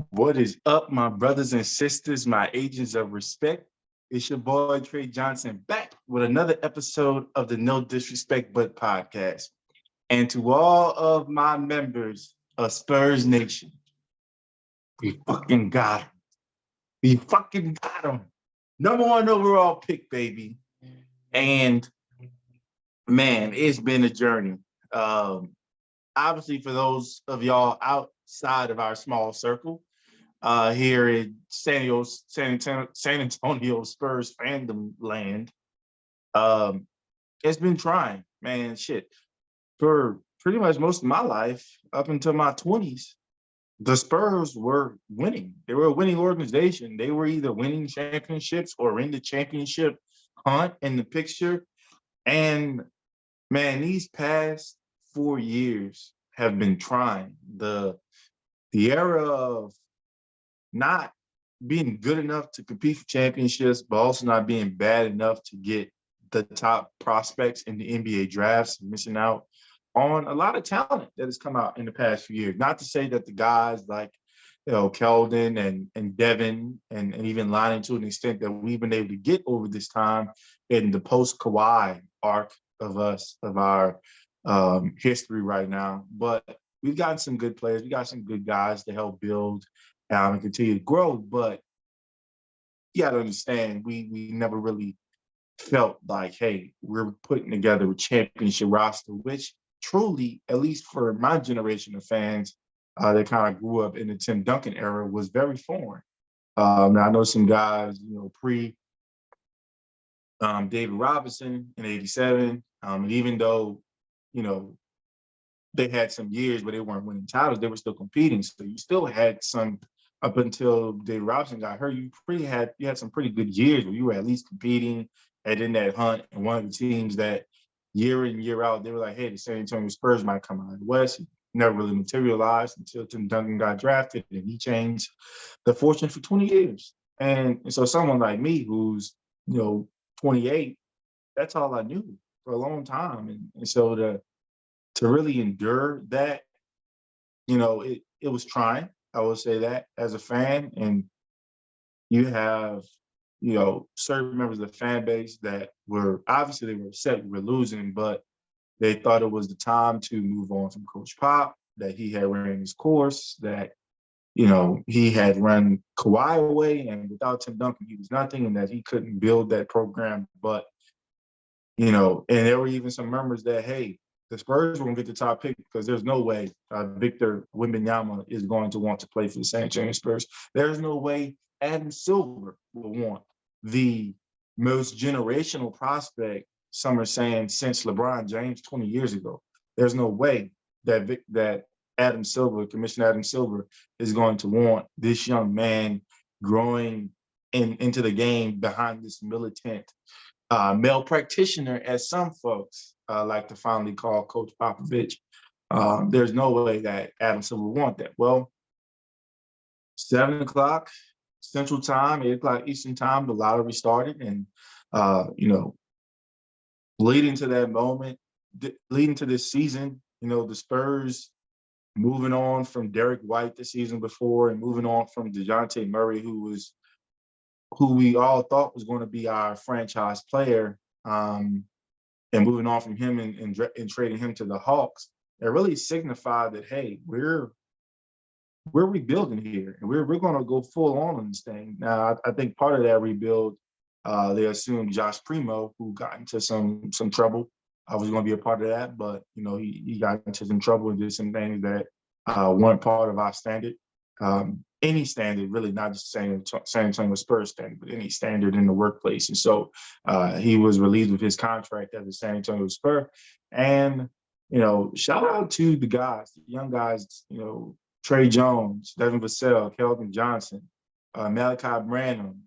What is up, my brothers and sisters, my agents of respect? It's your boy Trey Johnson back with another episode of the No Disrespect But podcast. And to all of my members of Spurs Nation, we fucking got him. We fucking got him. Number one overall pick, baby. And man, it's been a journey. Um, Obviously, for those of y'all outside of our small circle, here in San Antonio Spurs fandom land. Um, it's been trying, man. Shit, for pretty much most of my life, up until my 20s, the Spurs were winning. They were a winning organization. They were either winning championships or in the championship hunt in the picture. And man, these past 4 years have been trying. The era of not being good enough to compete for championships, but also not being bad enough to get the top prospects in the NBA drafts, missing out on a lot of talent that has come out in the past few years. Not to say that the guys like, Keldon and Devin and even Lonnie to an extent that we've been able to get over this time in the post Kawhi arc of our history right now. But we've gotten some good players. We got some good guys to help build and continue to grow. But you got to understand, we never really felt like, hey, we're putting together a championship roster, which truly, at least for my generation of fans that kind of grew up in the Tim Duncan era, was very foreign. I know some guys, pre David Robinson in '87, and even though, you know, they had some years where they weren't winning titles, they were still competing. So you still had some up until David Robinson got hurt. You had some pretty good years where you were at least competing and in that hunt. And one of the teams that year in year out they were like, hey, the San Antonio Spurs might come out of the West. It never really materialized until Tim Duncan got drafted, and he changed the fortune for 20 years. And so someone like me who's 28, that's all I knew for a long time. And so to really endure that, it was trying. I would say that as a fan, and you have, certain members of the fan base that were obviously they were upset we were losing, but they thought it was the time to move on from Coach Pop, that he had ran his course, that he had run Kawhi away, and without Tim Duncan, he was nothing, and that he couldn't build that program. But and there were even some murmurs that, hey, the Spurs won't get the top pick because there's no way Victor Wembanyama is going to want to play for the San Antonio Spurs. There's no way Adam Silver will want the most generational prospect, some are saying, since LeBron James 20 years ago. There's no way that Adam Silver, Commissioner Adam Silver, is going to want this young man growing into the game behind this militant male practitioner, as some folks like to fondly call Coach Popovich. There's no way that Adam Silver would want that. Well, 7 o'clock Central Time, 8 o'clock Eastern Time, the lottery started. And, leading to that moment, leading to this season, the Spurs moving on from Derek White the season before and moving on from DeJounte Murray, who we all thought was going to be our franchise player, and moving on from him and trading him to the Hawks, it really signified that, hey, we're rebuilding here, and we're going to go full on this thing. Now, I think part of that rebuild, they assumed Josh Primo, who got into some trouble, I was going to be a part of that, but he got into some trouble and did some things that weren't part of our standard. Any standard, really, not just San Antonio Spurs standard, but any standard in the workplace. And so he was relieved of his contract as a San Antonio Spur. And, shout out to the guys, the young guys, Trey Jones, Devin Vassell, Keldon Johnson, Malachi Branham,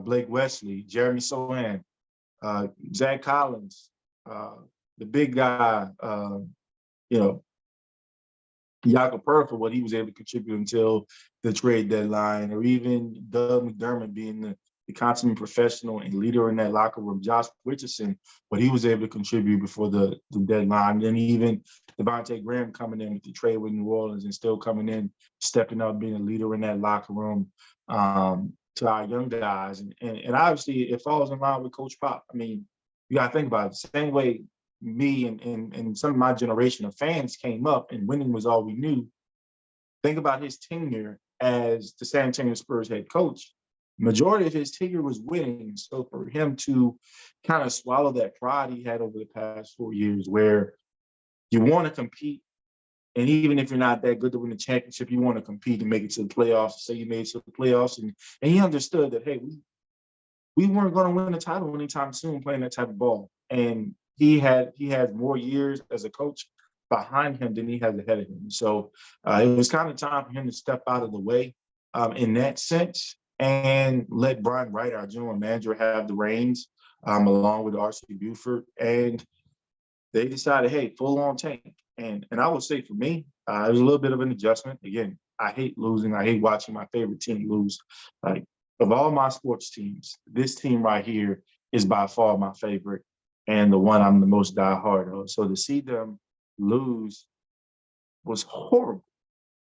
Blake Wesley, Jeremy Sohan, Zach Collins, the big guy, Jakob Perth for what he was able to contribute until the trade deadline, or even Doug McDermott being the consummate professional and leader in that locker room. Josh Richardson, what he was able to contribute before the deadline. And even Devontae Graham coming in with the trade with New Orleans and still coming in, stepping up, being a leader in that locker room to our young guys. And obviously it falls in line with Coach Pop. I mean, you got to think about it. The same way me and some of my generation of fans came up and winning was all we knew. Think about his tenure as the San Antonio Spurs head coach. Majority of his tenure was winning. So for him to kind of swallow that pride he had over the past 4 years where you want to compete, and even if you're not that good to win the championship, you want to compete and make it to the playoffs. Say you made it to the playoffs, and he understood that, hey, we weren't going to win a title anytime soon playing that type of ball. And he had more years as a coach behind him than he has ahead of him. So it was kind of time for him to step out of the way in that sense and let Brian Wright, our general manager, have the reins along with R.C. Buford. And they decided, hey, full on tank. And I would say for me, it was a little bit of an adjustment. Again, I hate losing. I hate watching my favorite team lose. Like, of all my sports teams, this team right here is by far my favorite and the one I'm the most diehard of. So to see them lose was horrible.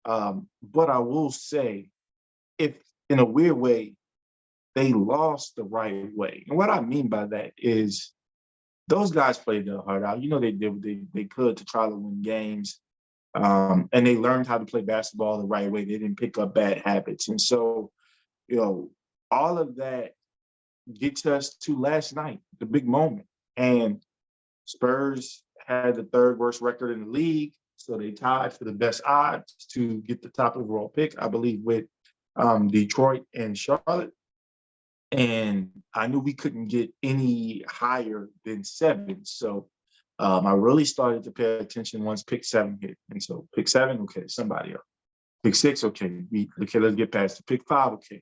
But I will say, if in a weird way, they lost the right way. And what I mean by that is those guys played their heart out. You know, they did what they could to try to win games. And they learned how to play basketball the right way. They didn't pick up bad habits. And so, you know, all of that gets us to last night, the big moment. And Spurs had the third worst record in the league. So they tied for the best odds to get the top overall pick, I believe, with Detroit and Charlotte. And I knew we couldn't get any higher than 7. So I really started to pay attention once pick 7 hit. And so pick 7, okay, somebody else. Pick 6, okay, let's get past the pick 5, okay.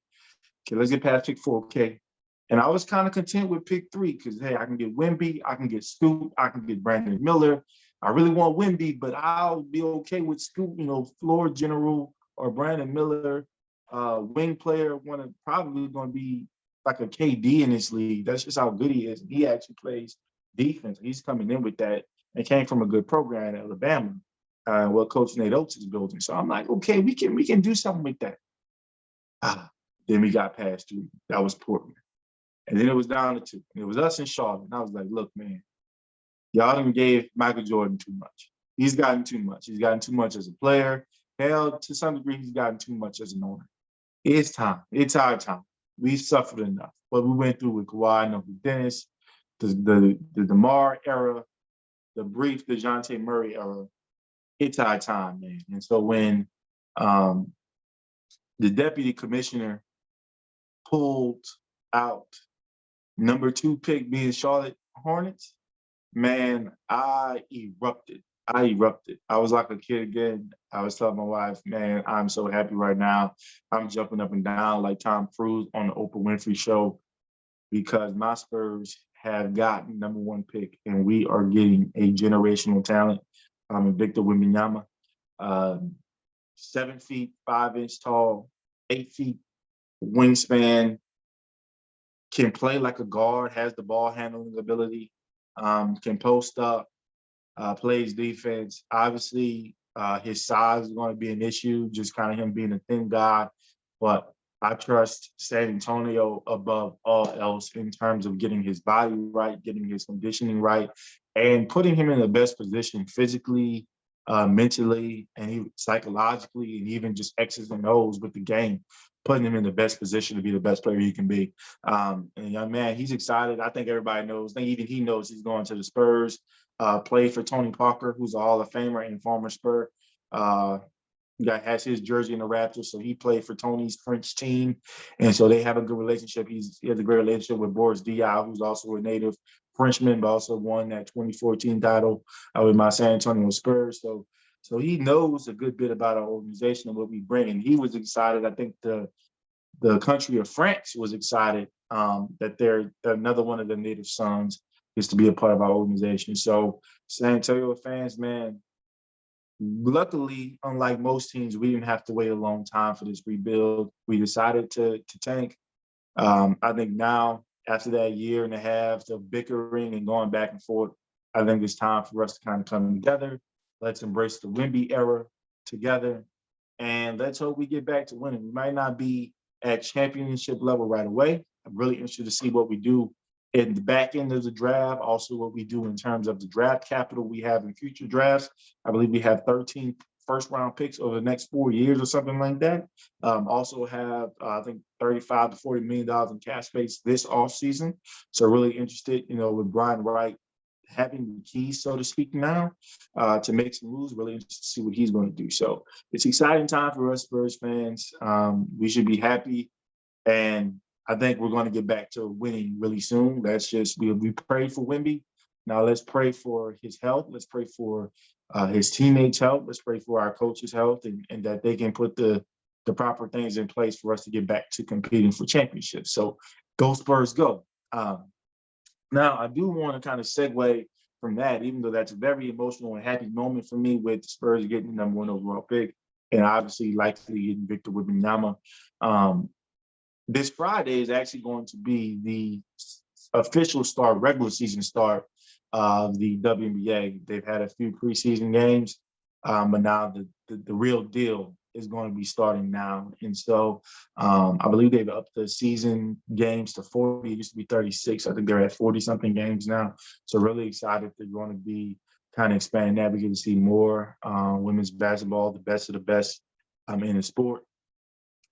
Okay, let's get past pick 4, okay. And I was kind of content with pick 3 because, hey, I can get Wemby, I can get Scoop, I can get Brandon Miller. I really want Wemby, but I'll be okay with Scoop, floor general or Brandon Miller, wing player, probably going to be like a KD in this league. That's just how good he is. He actually plays defense. He's coming in with that and came from a good program at Alabama, what Coach Nate Oates is building. So I'm like, okay, we can do something with that. Then we got past 3. That was Portland. And then it was down to 2. And it was us and Charlotte. And I was like, look, man, y'all done gave Michael Jordan too much. He's gotten too much. He's gotten too much as a player. Hell, to some degree, he's gotten too much as an owner. It's time. It's our time. We've suffered enough. What we went through with Kawhi and with Dennis, the DeMar era, the brief DeJounte Murray era, it's our time, man. And so when the deputy commissioner pulled out number 2 pick being Charlotte Hornets, man, I erupted. I was like a kid again. I was telling my wife, man, I'm so happy right now. I'm jumping up and down like Tom Cruise on the Oprah Winfrey Show because my Spurs have gotten number 1 pick, and we are getting a generational talent. Victor Wembanyama, 7 feet, 5 inch tall, 8 feet wingspan, can play like a guard, has the ball handling ability, can post up, plays defense. Obviously, his size is going to be an issue, just kind of him being a thin guy. But I trust San Antonio above all else in terms of getting his body right, getting his conditioning right, and putting him in the best position physically, mentally, and psychologically, and even just X's and O's with the game, putting him in the best position to be the best player he can be. And young man, he's excited. I think everybody knows. I think even he knows he's going to the Spurs. Played for Tony Parker, who's a Hall of Famer and former Spur. Has his jersey in the Raptors, so he played for Tony's French team, and so they have a good relationship. He has a great relationship with Boris Diaw, who's also a native Frenchman, but also won that 2014 title with my San Antonio Spurs. So he knows a good bit about our organization and what we bring, and he was excited. I think the country of France was excited that they're another one of the native sons is to be a part of our organization. So San Antonio fans, man, luckily, unlike most teams, we didn't have to wait a long time for this rebuild. We decided to tank. I think now, after that year and a half of bickering and going back and forth, I think it's time for us to kind of come together. Let's embrace the Wemby era together, and let's hope we get back to winning. We might not be at championship level right away. I'm really interested to see what we do in the back end of the draft, also what we do in terms of the draft capital we have in future drafts. I believe we have 13 first round picks over the next 4 years or something like that. Also have, I think, 35 to $40 million in cap space this offseason. So really interested, with Brian Wright having the keys, so to speak, now to make some moves. Really interested to see what he's going to do. So it's exciting time for us Spurs fans. We should be happy, and I think we're going to get back to winning really soon. That's just we prayed for Wemby. Now let's pray for his health. Let's pray for his teammates' health. Let's pray for our coaches' health, and that they can put the proper things in place for us to get back to competing for championships. So go Spurs, go. Now, I do want to kind of segue from that, even though that's a very emotional and happy moment for me with the Spurs getting the number one overall pick and obviously likely getting Victor Wembanyama. This Friday is actually going to be the official start, regular season start of the WNBA. They've had a few preseason games, but now the real deal is going to be starting now. And so I believe they've upped the season games to 40. It used to be 36. I think they're at 40-something games now. So really excited they're going to be kind of expanding that. We get to see more women's basketball, the best of the best in the sport.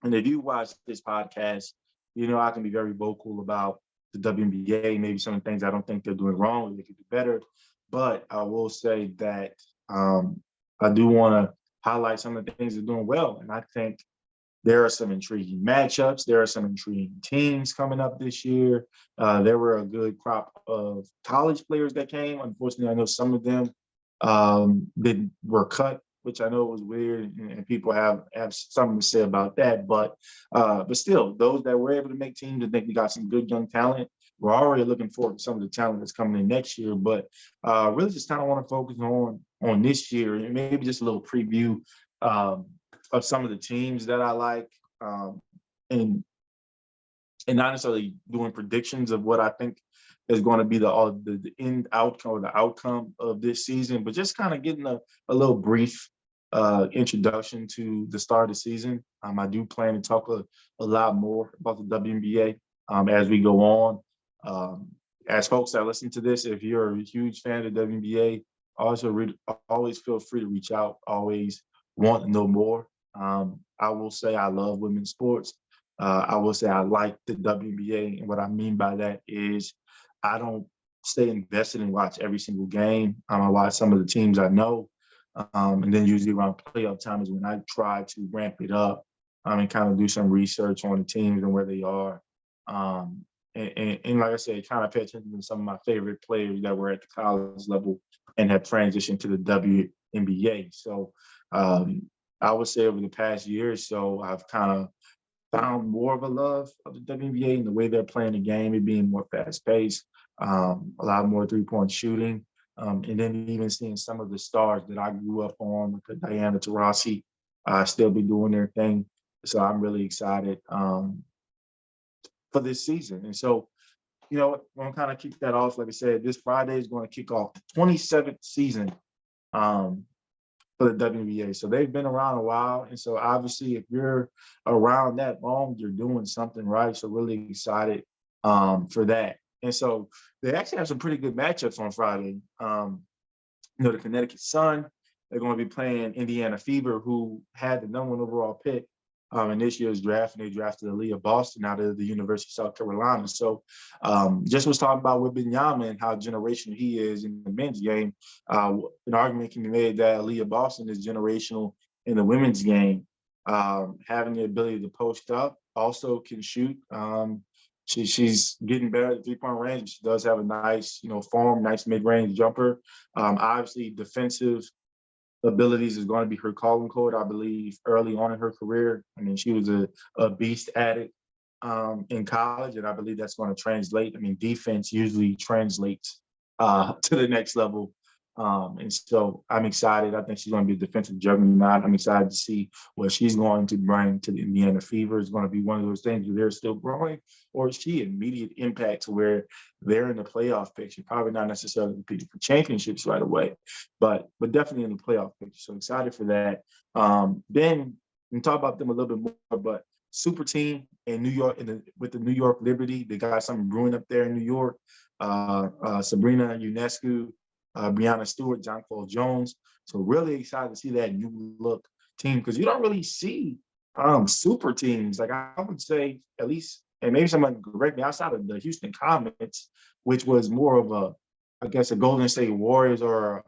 And if you watch this podcast, I can be very vocal about the WNBA, maybe some of the things I don't think they're doing wrong, or they could do better. But I will say that I do want to highlight some of the things they're doing well. And I think there are some intriguing matchups. There are some intriguing teams coming up this year. There were a good crop of college players that came. Unfortunately, I know some of them were cut, which I know was weird, and people have something to say about that. But still, those that were able to make teams, I think we got some good young talent. We're already looking forward to some of the talent that's coming in next year. But really, just kind of want to focus on this year and maybe just a little preview of some of the teams that I like, and not necessarily doing predictions of what I think is going to be the end outcome or the outcome of this season, but just kind of getting a little brief introduction to the start of the season. I do plan to talk a lot more about the WNBA as we go on. As folks that listen to this, if you're a huge fan of the WNBA, always feel free to reach out. Always want to know more. I will say I love women's sports. I will say I like the WNBA, and what I mean by that is I don't stay invested and watch every single game. I watch some of the teams I know, and then usually around playoff time is when I try to ramp it up and kind of do some research on the teams and where they are. And like I said, kind of pay attention to some of my favorite players that were at the college level and have transitioned to the WNBA. So I would say over the past year or so, I've kind of found more of a love of the WNBA and the way they're playing the game, it being more fast-paced, a lot more three-point shooting, and then even seeing some of the stars that I grew up on, like Diana Taurasi, still be doing their thing. So I'm really excited for this season. And so, I'm going to kind of kick that off. Like I said, this Friday is going to kick off the 27th season for the WNBA. So they've been around a while. And so obviously if you're around that long, you're doing something right. So really excited for that. And so they actually have some pretty good matchups on Friday. The Connecticut Sun, they're going to be playing Indiana Fever, who had the number one overall pick in this year's draft, and they drafted Aaliyah Boston out of the University of South Carolina. So just was talking about Wembanyama and how generational he is in the men's game. An argument can be made that Aaliyah Boston is generational in the women's game. Having the ability to post up, also can shoot. She's getting better at three-point range. She does have a nice, form, nice mid-range jumper. Obviously, defensive abilities is going to be her calling code, I believe, early on in her career. I mean, she was a beast at it in college, and I believe that's going to translate. I mean, defense usually translates to the next level And so I'm excited. I think she's going to be a defensive juggernaut. I'm excited to see what she's going to bring to the Indiana Fever. It's going to be one of those things where they're still growing, or is she immediate impact to where they're in the playoff picture? Probably not necessarily competing for championships right away, but definitely in the playoff picture. So excited for that. Then we can talk about them a little bit more, but super team in New York with the New York Liberty. They got something brewing up there in New York. Sabrina Ionescu, Brianna Stewart, John Paul Jones. So really excited to see that new look team because you don't really see super teams. Like I would say at least, and maybe someone can correct me, outside of the Houston Comets, which was more of I guess, a Golden State Warriors or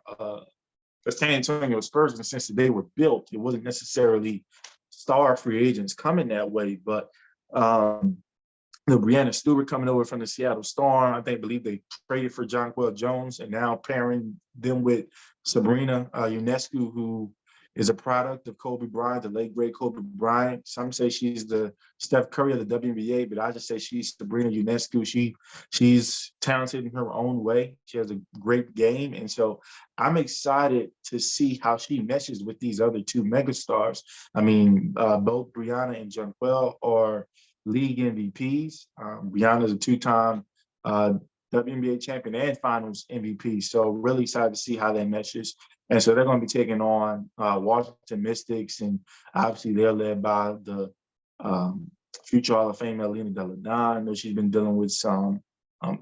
the San Antonio Spurs in the sense that they were built. It wasn't necessarily star free agents coming that way, but Brianna Stewart coming over from the Seattle Storm. Believe they traded for Jonquel Jones and now pairing them with Sabrina Ionescu, who is a product of Kobe Bryant, the late great Kobe Bryant. Some say she's the Steph Curry of the WNBA, but I just say she's Sabrina Ionescu. She's talented in her own way. She has a great game, and so I'm excited to see how she meshes with these other two megastars. I mean, both Brianna and Jonquel are league MVPs. Brianna is a two-time WNBA champion and Finals MVP. So really excited to see how that meshes. And so they're going to be taking on Washington Mystics, and obviously they're led by the future Hall of Famer Alina Deladon. I know she's been dealing with some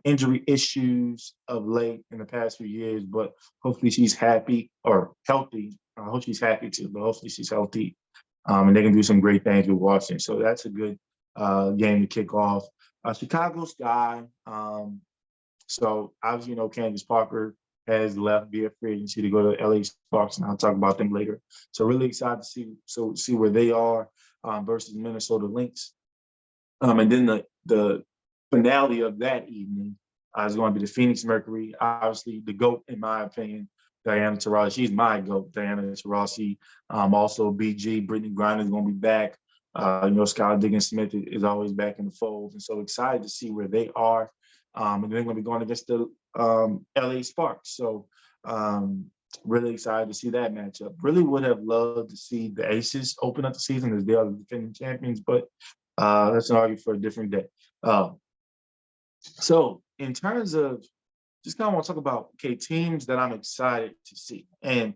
injury issues of late in the past few years, but hopefully she's happy or healthy. I hope she's happy too, but hopefully she's healthy. And they can do some great things with Washington. So that's a good game to kick off. Chicago Sky. So obviously, Candace Parker has left via free agency to go to LA Sparks, and I'll talk about them later. So really excited to see where they are versus Minnesota Lynx. And then the finale of that evening is going to be the Phoenix Mercury. Obviously, the GOAT, in my opinion, Diana Taurasi. She's my GOAT, Diana Taurasi. Also, BG, Brittany Griner is going to be back. Skylar Diggins-Smith is always back in the fold. And so excited to see where they are. And they're going to be going against the LA Sparks. So really excited to see that matchup. Really would have loved to see the Aces open up the season as they are the defending champions, but that's an argument for a different day. So in terms of just kind of want to talk about, teams that I'm excited to see. And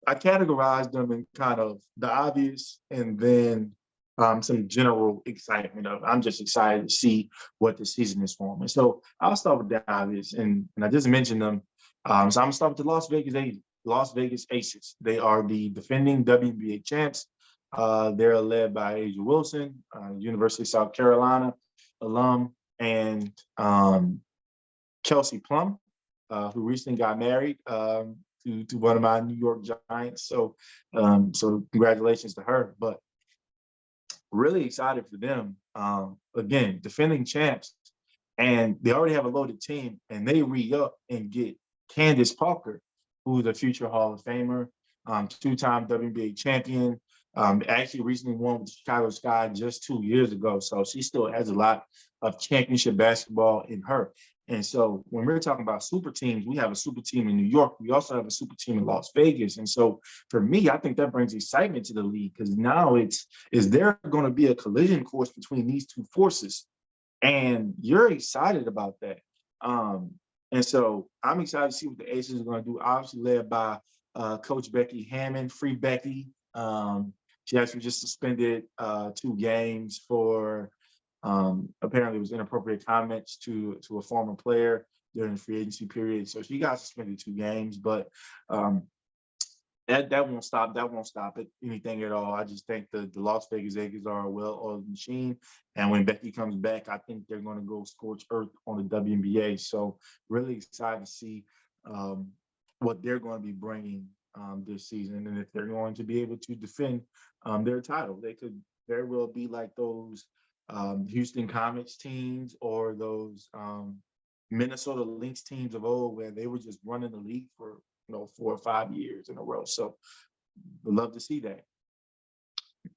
I categorized them in kind of the obvious and then some general excitement of I'm just excited to see what the season is for me. So I'll start with the obvious, and I just mentioned them. So I'm gonna start with the Las Vegas Aces. They are the defending WNBA champs. They're led by Asia Wilson, University of South Carolina alum, and Kelsey Plum, who recently got married to one of my New York Giants. So congratulations to her. But really excited for them. Again, defending champs, and they already have a loaded team, and they re-up and get Candace Parker, who's a future Hall of Famer, two-time WNBA champion. Actually recently won with the Chicago Sky just 2 years ago. So she still has a lot of championship basketball in her. And so when we're talking about super teams, we have a super team in New York. We also have a super team in Las Vegas. And so for me, I think that brings excitement to the league because now is there going to be a collision course between these two forces? And you're excited about that. And so I'm excited to see what the Aces are going to do, obviously led by Coach Becky Hammond, Free Becky. She actually just suspended 2 games for apparently it was inappropriate comments to a former player during the free agency period. So she got suspended 2 games, but that won't stop. That won't stop it anything at all. I just think the Las Vegas Aces are a well-oiled machine, and when Becky comes back, I think they're going to go scorch earth on the WNBA. So really excited to see what they're going to be bringing this season, and if they're going to be able to defend their title. They could very well be like those Houston Comets teams or those Minnesota Lynx teams of old, where they were just running the league for 4 or 5 years in a row. So we'd love to see that.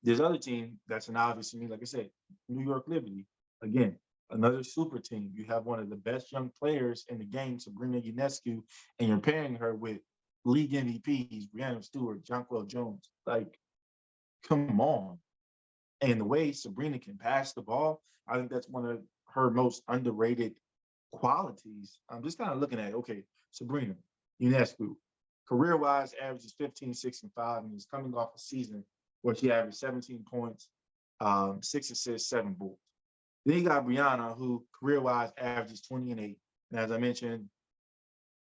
There's other team that's an obvious to me, like I said, New York Liberty. Again, another super team. You have one of the best young players in the game, Sabrina Ionescu, and you're pairing her with league MVPs, Brianna Stewart, Jonquel Jones. Like, come on. And the way Sabrina can pass the ball, I think that's one of her most underrated qualities. I'm just kind of looking at, okay, Sabrina Ionescu, career-wise, averages 15, 6, and 5, and is coming off a season where she averaged 17 points, 6 assists, 7 boards. Then you got Brianna, who career-wise averages 20 and 8. And as I mentioned,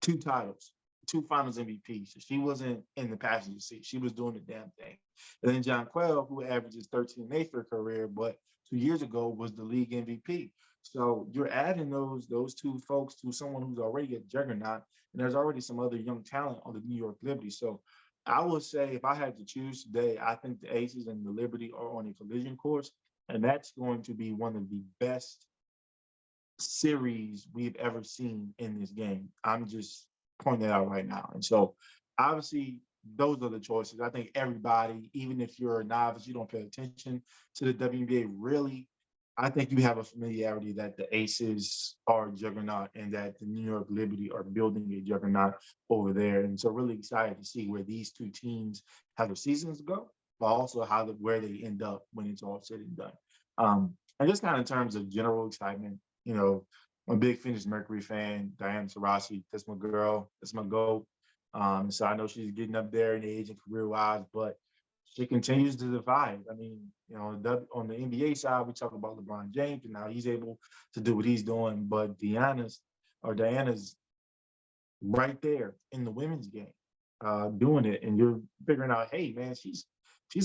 2 titles, 2 Finals MVPs. So she wasn't in the passenger seat. She was doing the damn thing. And then John Quell, who averages 13 and 8 for her career, but 2 years ago was the league MVP. So you're adding those 2 folks to someone who's already a juggernaut, and there's already some other young talent on the New York Liberty. So I would say if I had to choose today, I think the Aces and the Liberty are on a collision course, and that's going to be one of the best series we've ever seen in this game. I'm just pointing that out right now. And so obviously those are the choices. I think everybody, even if you're a novice, you don't pay attention to the WNBA really. I think you have a familiarity that the Aces are a juggernaut and that the New York Liberty are building a juggernaut over there. And so really excited to see where these 2 teams have their seasons go, but also where they end up when it's all said and done. And just kind of in terms of general excitement, I'm a big Phoenix Mercury fan. Diana Taurasi, that's my girl. That's my GOAT. So I know she's getting up there in age and career-wise, but she continues to divide. I mean, on the NBA side, we talk about LeBron James and how he's able to do what he's doing, but Diana's right there in the women's game, doing it, and you're figuring out, hey man, she's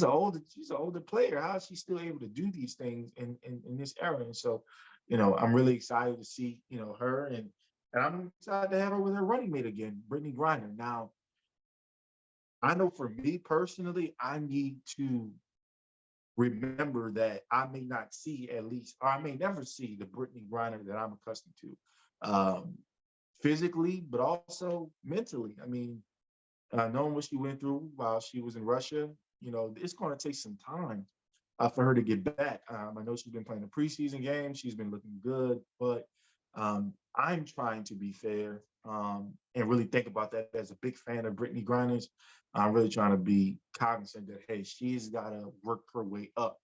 an older player. How is she still able to do these things in this era? And so, I'm really excited to see her, and I'm excited to have her with her running mate again, Brittany Griner. Now, I know for me personally, I need to remember that I may not see at least, or I may never see the Brittany Griner that I'm accustomed to. Physically, but also mentally. I mean, knowing what she went through while she was in Russia, it's going to take some time for her to get back. I know she's been playing the preseason game. She's been looking good, but I'm trying to be fair and really think about that as a big fan of Brittany Griner's. I'm really trying to be cognizant that, hey, she's got to work her way up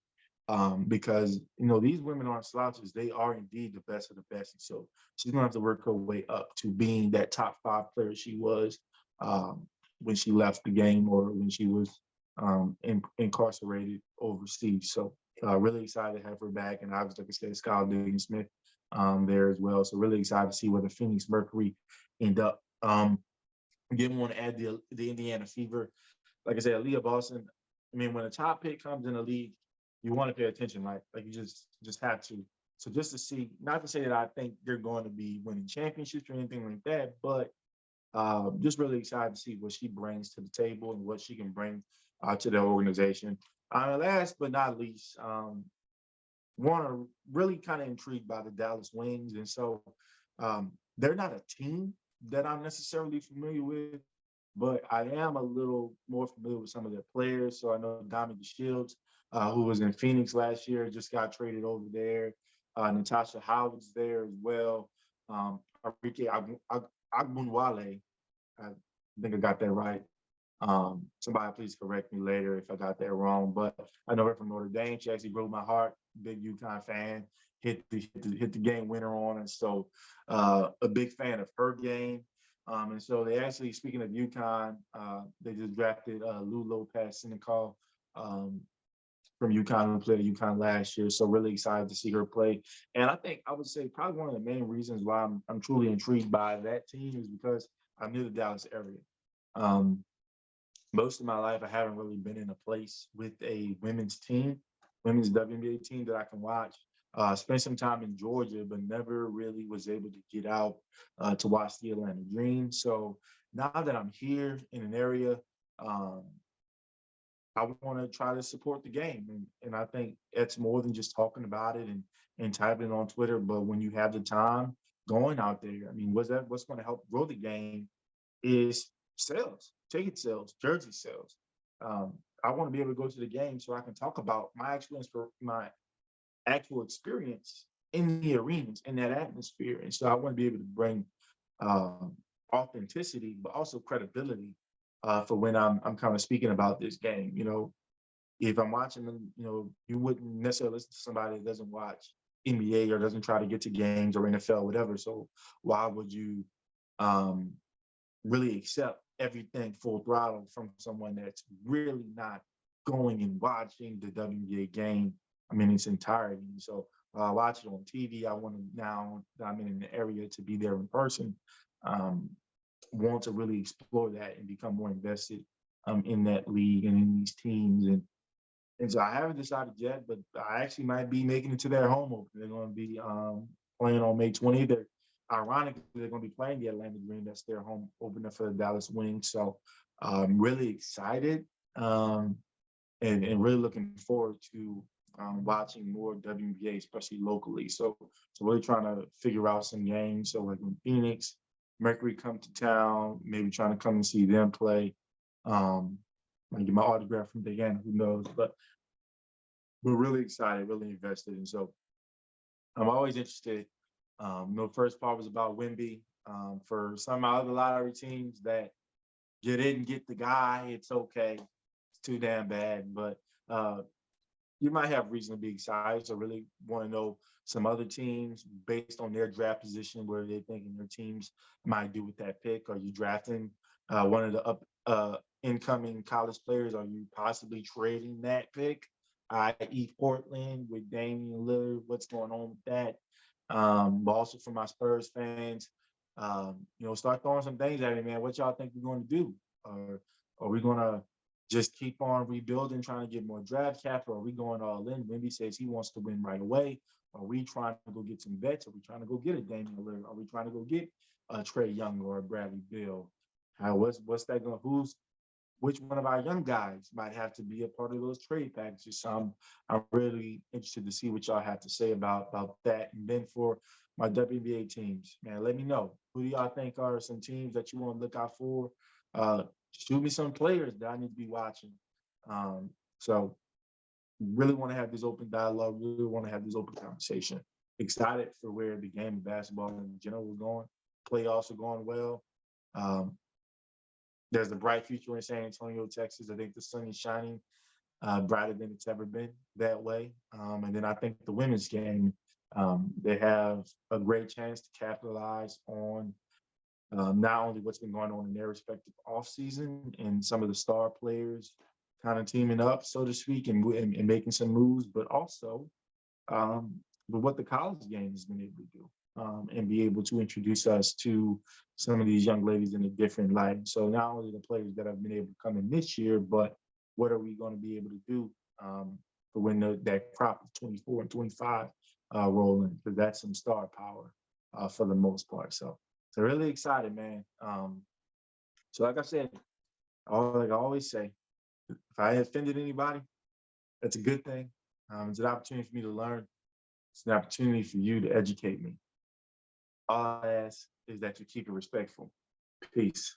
because these women aren't slouches. They are indeed the best of the best. And so she's gonna have to work her way up to being that top 5 player she was when she left the game or when she was incarcerated overseas. So really excited to have her back, and obviously, like I said, Skylar Diggins Smith there as well. So really excited to see where the Phoenix Mercury end up. Again, want to add the Indiana Fever. Like I said, Aaliyah Boston. I mean, when a top pick comes in the league, you want to pay attention. Like you just have to. So just to see, not to say that I think they're going to be winning championships or anything like that, but just really excited to see what she brings to the table and what she can bring to the organization. Last but not least, Warner really kind of intrigued by the Dallas Wings, and so they're not a team that I'm necessarily familiar with, but I am a little more familiar with some of their players. So I know Dominic Shields, who was in Phoenix last year, just got traded over there. Natasha Howard's there as well. Enrique Agbunwale, I think I got that right. Somebody please correct me later if I got that wrong, but I know her from Notre Dame. She actually broke my heart. Big UConn fan. Hit the game winner on, and so a big fan of her game. And so they actually, speaking of UConn, they just drafted Lou Lopez Senecal from UConn, who played at UConn last year. So really excited to see her play. And I think I would say probably one of the main reasons why I'm truly intrigued by that team is because I'm near the Dallas area. Um, Most of my life, I haven't really been in a place with a women's WNBA team that I can watch. Spent some time in Georgia, but never really was able to get out to watch the Atlanta Dream. So now that I'm here in an area, um, I want to try to support the game. And I think it's more than just talking about it and typing it on Twitter. But when you have the time going out there, I mean, what's going to help grow the game is sales, ticket sales, jersey sales. I want to be able to go to the game so I can talk about my actual experience in the arenas, in that atmosphere. And so I want to be able to bring um, authenticity, but also credibility for when I'm kind of speaking about this game. If I'm watching them, you wouldn't necessarily listen to somebody that doesn't watch NBA or doesn't try to get to games or NFL, whatever. So why would you um, really accept everything full throttle from someone that's really not going and watching the WNBA game, in its entirety? So I watch it on TV. I want to, now that I'm in the area, to be there in person. Um, want to really explore that and become more invested in that league and in these teams. And so I haven't decided yet, but I actually might be making it to their home opener. They're going to be playing on May 20th. Ironically, they're going to be playing the Atlanta Dream. That's their home opener for the Dallas Wings. So I'm really excited and really looking forward to watching more WNBA, especially locally. So really trying to figure out some games. So like when Phoenix, Mercury come to town, maybe trying to come and see them play. Might get my autograph from Diana, who knows? But we're really excited, really invested. And so I'm always interested. First part was about Wemby. For some of my other lottery teams that you didn't get the guy, it's okay. It's too damn bad. But you might have reason to be excited. So really want to know some other teams based on their draft position, where they're thinking their teams might do with that pick. Are you drafting one of the incoming college players? Are you possibly trading that pick, i.e. Portland with Damian Lillard? What's going on with that? But also for my Spurs fans, start throwing some things at me, man. What y'all think we're going to do? Are we going to just keep on rebuilding, trying to get more draft capital? Are we going all in? Wemby says he wants to win right away. Are we trying to go get some vets? Are we trying to go get a Damian Lillard? Are we trying to go get a Trey Young or a Bradley Beal? What's that going? Which one of our young guys might have to be a part of those trade packages? So I'm really interested to see what y'all have to say about that. And then for my WNBA teams, man, let me know. Who do y'all think are some teams that you want to look out for? Shoot me some players that I need to be watching. So really want to have this open dialogue, really want to have this open conversation. Excited for where the game of basketball in general is going. Playoffs are going well. There's a bright future in San Antonio, Texas. I think the sun is shining brighter than it's ever been that way. And then I think the women's game, they have a great chance to capitalize on not only what's been going on in their respective offseason and some of the star players kind of teaming up, so to speak, and making some moves, but also but what the college game has been able to do and be able to introduce us to some of these young ladies in a different light. So not only the players that have been able to come in this year, but what are we going to be able to do for when that crop of 24 and 25 roll in? Because that's some star power for the most part. So really excited, man. So like I said, like I always say, if I offended anybody, that's a good thing. It's an opportunity for me to learn. It's an opportunity for you to educate me. All I ask is that you keep it respectful. Peace.